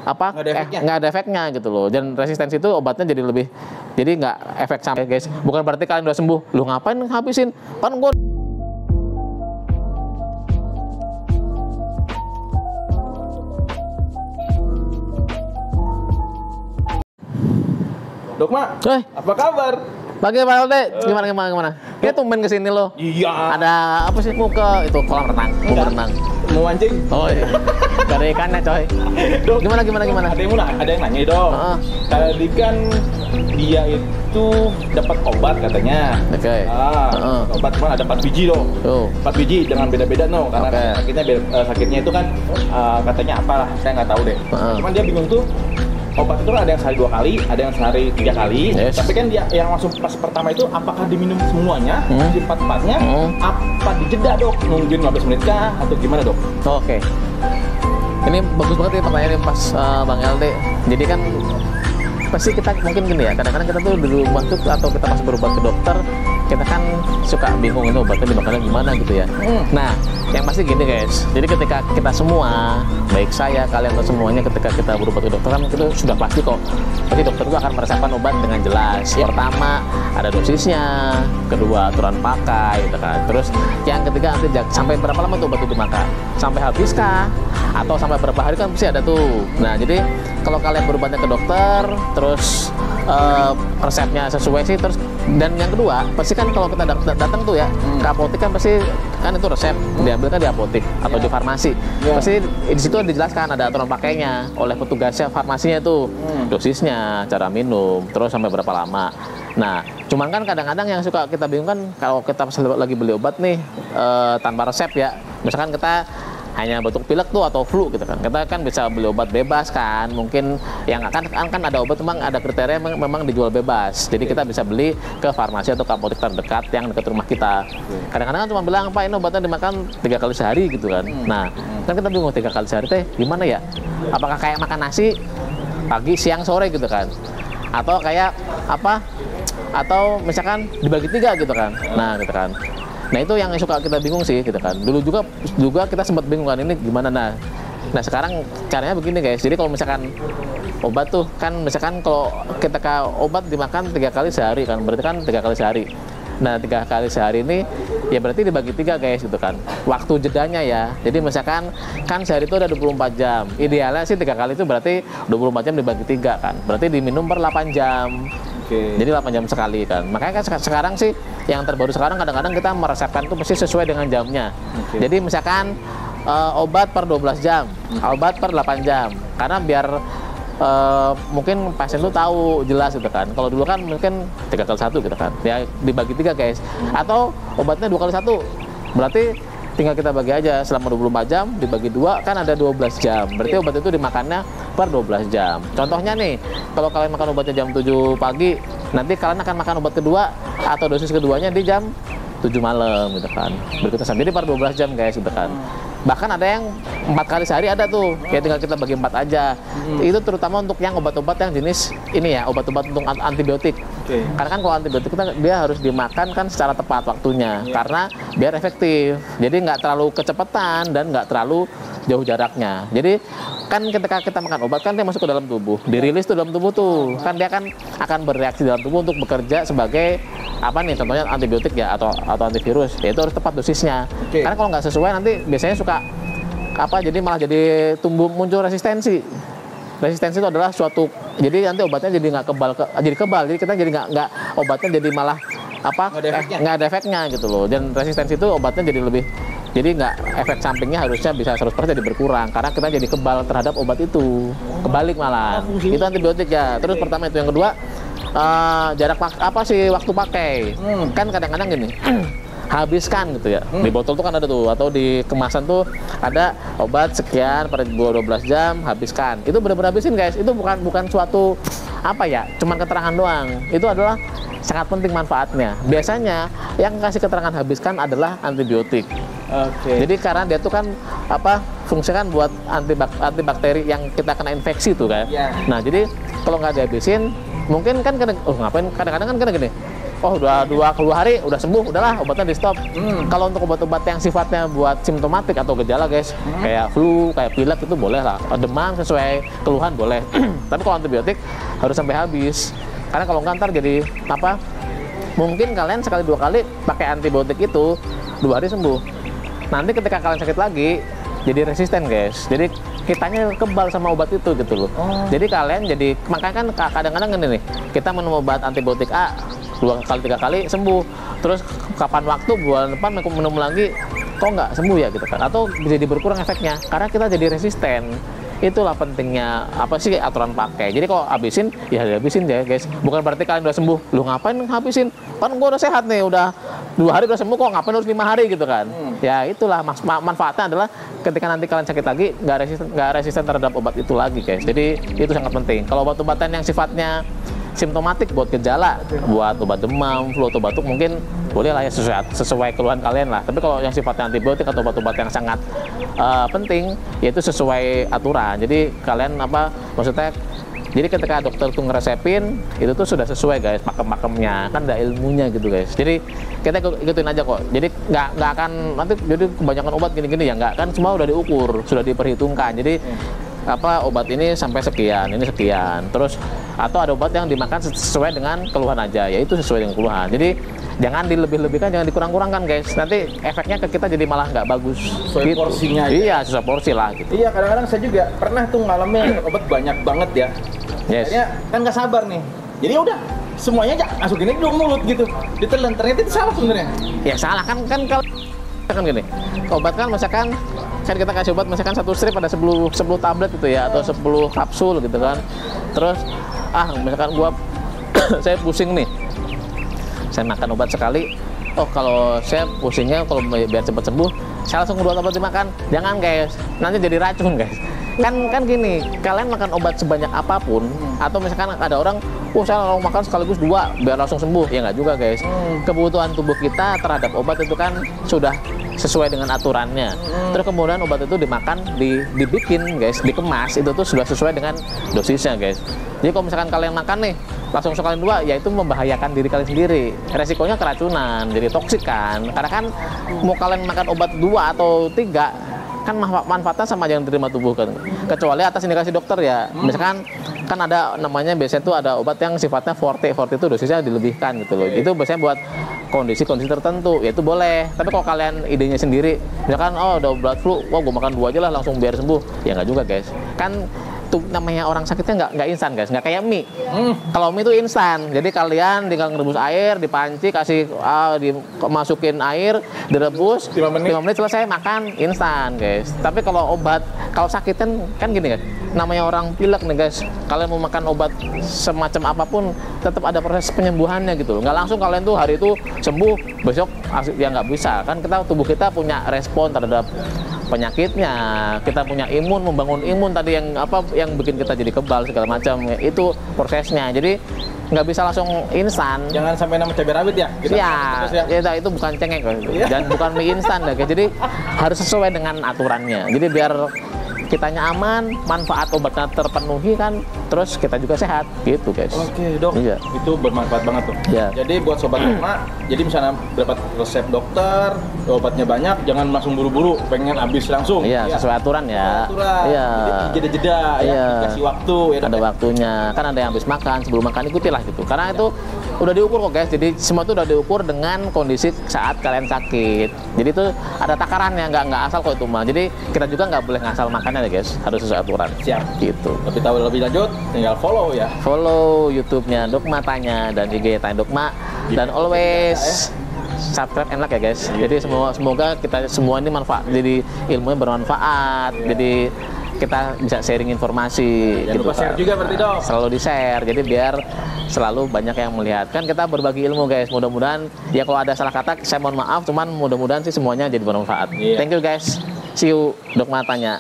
apa nggak ada efeknya gitu loh. Dan resistensi itu obatnya jadi lebih, jadi nggak efek sampai guys. Bukan berarti kalian udah sembuh, lu ngapain habisin, kan gue. Dok Mak, apa kabar? Pagi Pak Alde, gimana? Ini tumben kesini lo. Iya. Ada apa sih, mau ke itu kolam renang, mau renang. Mau mancing? Oh iya. Gak ada ikannya coy. Dok, Gimana? Ada yang nanya dong. Tadi kan dia itu dapat obat katanya. Oke. Obat kan ada 4 biji dong. 4 biji dengan beda-beda no, karena sakitnya itu kan katanya apalah, saya nggak tahu deh. Cuman dia bingung tuh. Obat itu kan ada yang sehari 2 kali, ada yang sehari 3 kali. Tapi kan dia yang langsung pas pertama itu apakah diminum semuanya, di 4-4-nya, apa dijeda dok? Nungguin 15 menit kah atau gimana dok? Oke. Ini bagus banget ya pertanyaannya pas Bang LD. Jadi kan pasti kita mungkin gini ya, kadang-kadang kita tuh di rumah tuh atau kita masih berobat ke dokter, kita kan suka bingung itu obatnya dimakannya gimana gitu ya. Nah, yang pasti gini guys, jadi ketika kita semua, baik saya, kalian atau semuanya, ketika kita berobat ke dokter kan itu sudah pasti kok, pasti dokter itu akan meresepkan obat dengan jelas. Pertama ada dosisnya, kedua aturan pakai gitu kan, terus yang ketiga nanti sampai berapa lama tuh obat itu dimakan, sampai habis kah, atau sampai berapa hari kan pasti ada tuh. Nah jadi kalau kalian berobatnya ke dokter, terus resepnya sesuai sih, terus dan yang kedua pasti kan kalau kita datang tuh ya ke apotek kan pasti kan itu resep diambil kan di apotek atau di farmasi, pasti di situ dijelaskan ada aturan pakainya oleh petugasnya farmasinya itu, dosisnya, cara minum, terus sampai berapa lama. Nah cuman kan kadang-kadang yang suka kita bingung kan kalau kita lagi beli obat nih tanpa resep ya, misalkan kita hanya batuk pilek tuh atau flu gitu kan, kita kan bisa beli obat bebas kan, mungkin yang kan ada obat memang ada kriteria memang dijual bebas, jadi kita bisa beli ke farmasi atau ke apotek terdekat yang dekat rumah kita. Kadang-kadang kan cuma bilang Pak ini obatnya dimakan 3 kali sehari gitu kan. Nah kan kita bingung 3 kali sehari teh gimana ya, apakah kayak makan nasi pagi siang sore gitu kan, atau kayak apa, atau misalkan dibagi 3 gitu kan. Nah gitu kan. Nah itu yang suka kita bingung sih gitu kan. Dulu juga kita sempat bingung kan ini gimana. Nah sekarang caranya begini guys. Jadi kalau misalkan obat tuh kan, misalkan kalau kita obat dimakan 3 kali sehari kan, berarti kan 3 kali sehari. Nah 3 kali sehari ini ya berarti dibagi 3 guys gitu kan. Waktu jedanya ya. Jadi misalkan kan sehari itu ada 24 jam. Idealnya sih 3 kali itu berarti 24 jam dibagi 3 kan. Berarti diminum per 8 jam. Jadi 8 jam sekali kan. Makanya kan sekarang sih yang terbaru sekarang kadang-kadang kita meresepkan itu mesti sesuai dengan jamnya. Jadi misalkan obat per 12 jam, obat per 8 jam. Karena biar mungkin pasien tuh tahu jelas gitu kan. Kalau dulu kan mungkin 3 kali 1 gitu kan. Ya dibagi 3 guys. Atau obatnya 2 kali 1. Berarti tinggal kita bagi aja selama 24 jam dibagi 2 kan ada 12 jam. Berarti obat itu dimakannya per 12 jam. Contohnya nih, kalau kalian makan obatnya jam 7 pagi, nanti kalian akan makan obat kedua atau dosis keduanya di jam 7 malam gitu kan. Berikutnya sampai per 12 jam guys gitu kan. Bahkan ada yang 4 kali sehari ada tuh, kayak tinggal kita bagi 4 aja. Itu terutama untuk yang obat-obat yang jenis ini ya, obat-obat untuk antibiotik. Karena kan kalau antibiotik dia harus dimakan kan secara tepat waktunya, karena biar efektif. Jadi nggak terlalu kecepatan dan nggak terlalu jauh jaraknya. Jadi kan ketika kita makan obat kan dia masuk ke dalam tubuh, dirilis tuh dalam tubuh tuh, kan dia akan bereaksi dalam tubuh untuk bekerja sebagai apa nih, contohnya antibiotik ya atau antivirus, ya itu harus tepat dosisnya. Karena kalau nggak sesuai nanti biasanya suka apa, jadi malah jadi muncul resistensi. Resistensi itu adalah suatu, jadi nanti obatnya jadi nggak kebal, jadi kita jadi nggak obatnya jadi malah apa nggak ada efeknya gitu loh. Dan resistensi itu obatnya jadi lebih, jadi nggak, efek sampingnya harusnya bisa 100% jadi berkurang karena kita jadi kebal terhadap obat itu, kebalik malah. Itu antibiotik ya. Terus pertama itu, yang kedua jarak waktu pakai. Kan kadang-kadang gini habiskan gitu ya, di botol tuh kan ada tuh, atau di kemasan tuh ada obat sekian per 12 jam habiskan. Itu benar-benar habisin guys. Itu bukan suatu apa ya, cuman keterangan doang. Itu adalah sangat penting manfaatnya. Biasanya yang kasih keterangan habiskan adalah antibiotik. Jadi karena dia tuh kan apa, fungsinya kan buat antibakteri yang kita kena infeksi tuh kan. Nah jadi kalau nggak dihabisin, mungkin kan ngapain, kadang-kadang kan gini, oh udah 2 hari udah sembuh, udahlah obatnya di stop. Kalau untuk obat-obat yang sifatnya buat simptomatik atau gejala guys, kayak flu, kayak pilek itu boleh lah, demam sesuai keluhan boleh. Tapi kalau antibiotik harus sampai habis, karena kalau nggak ntar jadi apa, mungkin kalian sekali 2 kali pakai antibiotik itu 2 hari sembuh, nanti ketika kalian sakit lagi jadi resisten guys, jadi kitanya kebal sama obat itu gitu loh. Jadi kalian jadi, makanya kan kadang-kadang gini nih, kita minum obat antibiotik A 2 kali 3 kali sembuh, terus kapan waktu bulan depan minum lagi kok nggak sembuh ya gitu kan, atau jadi berkurang efeknya karena kita jadi resisten. Itulah pentingnya apa sih aturan pakai. Jadi kalau habisin ya habisin ya guys, bukan berarti kalian udah sembuh lu ngapain habisin, kan gua udah sehat nih, udah 2 hari udah sembuh kok ngapain harus 5 hari gitu kan. Ya itulah manfaatnya adalah ketika nanti kalian sakit lagi nggak resisten terhadap obat itu lagi guys. Jadi itu sangat penting. Kalau obat-obatan yang sifatnya simptomatik buat gejala, buat obat demam, flu atau batuk mungkin boleh lah ya sesuai keluhan kalian lah. Tapi kalau yang sifatnya antibiotik atau obat-obat yang sangat penting, yaitu sesuai aturan. Jadi kalian apa maksudnya? Jadi ketika dokter tuh ngeresepin itu tuh sudah sesuai guys, pakem-pakemnya kan ada ilmunya gitu guys. Jadi kita ikutin aja kok. Jadi nggak akan nanti jadi kebanyakan obat gini-gini ya nggak, kan semua udah diukur, sudah diperhitungkan. Jadi apa obat ini sampai sekian, ini sekian. Terus atau ada obat yang dimakan sesuai dengan keluhan aja, yaitu sesuai dengan keluhan. Jadi jangan dilebih-lebihkan, jangan dikurang-kurangkan guys. Nanti efeknya ke kita jadi malah nggak bagus. Sesuai gitu. porsinya aja. Iya, sesuai porsi lah gitu. Iya, kadang-kadang saya juga pernah tuh ngalamin obat banyak banget ya. Yes. Akhirnya kan nggak sabar nih. Jadi udah semuanya aja masukin aja dong mulut gitu. Ditelan, ternyata itu salah sebenarnya. Ya salah kan kalau kan gini. Obat kan misalkan kita kasih obat misalkan 1 strip ada 10 tablet gitu ya, atau 10 kapsul gitu kan. Terus misalkan gua saya pusing nih, saya makan obat sekali, oh kalau saya pusingnya kalau biar cepat sembuh saya langsung 2 tablet dimakan. Jangan guys, nanti jadi racun guys. Kan gini, kalian makan obat sebanyak apapun, atau misalkan ada orang saya langsung makan sekaligus 2 biar langsung sembuh, ya nggak juga guys. Kebutuhan tubuh kita terhadap obat itu kan sudah sesuai dengan aturannya. Terus kemudian obat itu dimakan, dibikin guys, dikemas, itu tuh sudah sesuai dengan dosisnya guys. Jadi kalau misalkan kalian makan nih langsung sekali 2, ya itu membahayakan diri kalian sendiri. Resikonya keracunan, jadi toksik kan. Karena kan mau kalian makan obat 2 atau 3 kan manfaatnya sama aja yang diterima tubuh kan. Kecuali atas indikasi dokter ya. Misalkan kan ada namanya biasanya tuh ada obat yang sifatnya forte itu dosisnya dilebihkan gitu loh. Itu biasanya buat kondisi-kondisi tertentu, ya itu boleh. Tapi kalau kalian idenya sendiri, misalkan udah blood flu, gue makan 2 aja lah langsung biar sembuh, ya nggak juga guys. Kan tuh namanya orang sakitnya nggak instan guys, nggak kayak mie. Kalau mie itu instan, jadi kalian tinggal ngerebus air, dipanci, kasih masukin air, direbus 5 menit selesai makan instan guys. Tapi kalau obat, kalau sakit kan gini guys, namanya orang pilek nih guys, kalian mau makan obat semacam apapun tetap ada proses penyembuhannya gitu loh. Nggak langsung kalian tuh hari itu sembuh, besok ya nggak bisa. Kan tubuh kita punya respon terhadap penyakitnya, kita punya imun, membangun imun tadi yang bikin kita jadi kebal segala macam, itu prosesnya. Jadi nggak bisa langsung instan. Jangan sampai nama cabai rawit ya. Iya, itu bukan cengek dan bukan mie instan ya. Jadi harus sesuai dengan aturannya. Jadi biar kitanya aman, manfaat obatnya terpenuhi kan, terus kita juga sehat gitu guys. Oke dok, iya. Itu bermanfaat banget tuh. Iya. Jadi buat sobat Dogma, jadi misalnya dapat resep dokter, obatnya banyak, jangan langsung buru-buru, pengen habis langsung. Iya, sesuai aturan ya. Iya. Jadi jeda-jeda ya, dikasih waktu ya. Ada waktunya, kan ada yang habis makan, sebelum makan ikutilah gitu. Karena itu udah diukur kok guys, jadi semua itu udah diukur dengan kondisi saat kalian sakit. Jadi itu ada takarannya, nggak asal kok itu mah. Jadi kita juga nggak boleh ngasal makannya ya guys, harus sesuai aturan. Siap. Gitu. Lebih tahu lebih lanjut, tinggal follow ya. Follow YouTube-nya Dogma Tanya dan IG Tanya Dogma, dan always subscribe and like ya guys. Jadi semoga kita semua ini jadi ilmunya bermanfaat. Jadi kita bisa sharing informasi. Jangan lupa share juga berarti dong. Selalu di share, jadi biar selalu banyak yang melihat. Kan kita berbagi ilmu guys. Mudah-mudahan ya kalau ada salah kata saya mohon maaf. Cuman mudah-mudahan sih semuanya jadi bermanfaat. Thank you guys. See you Dogma Tanya.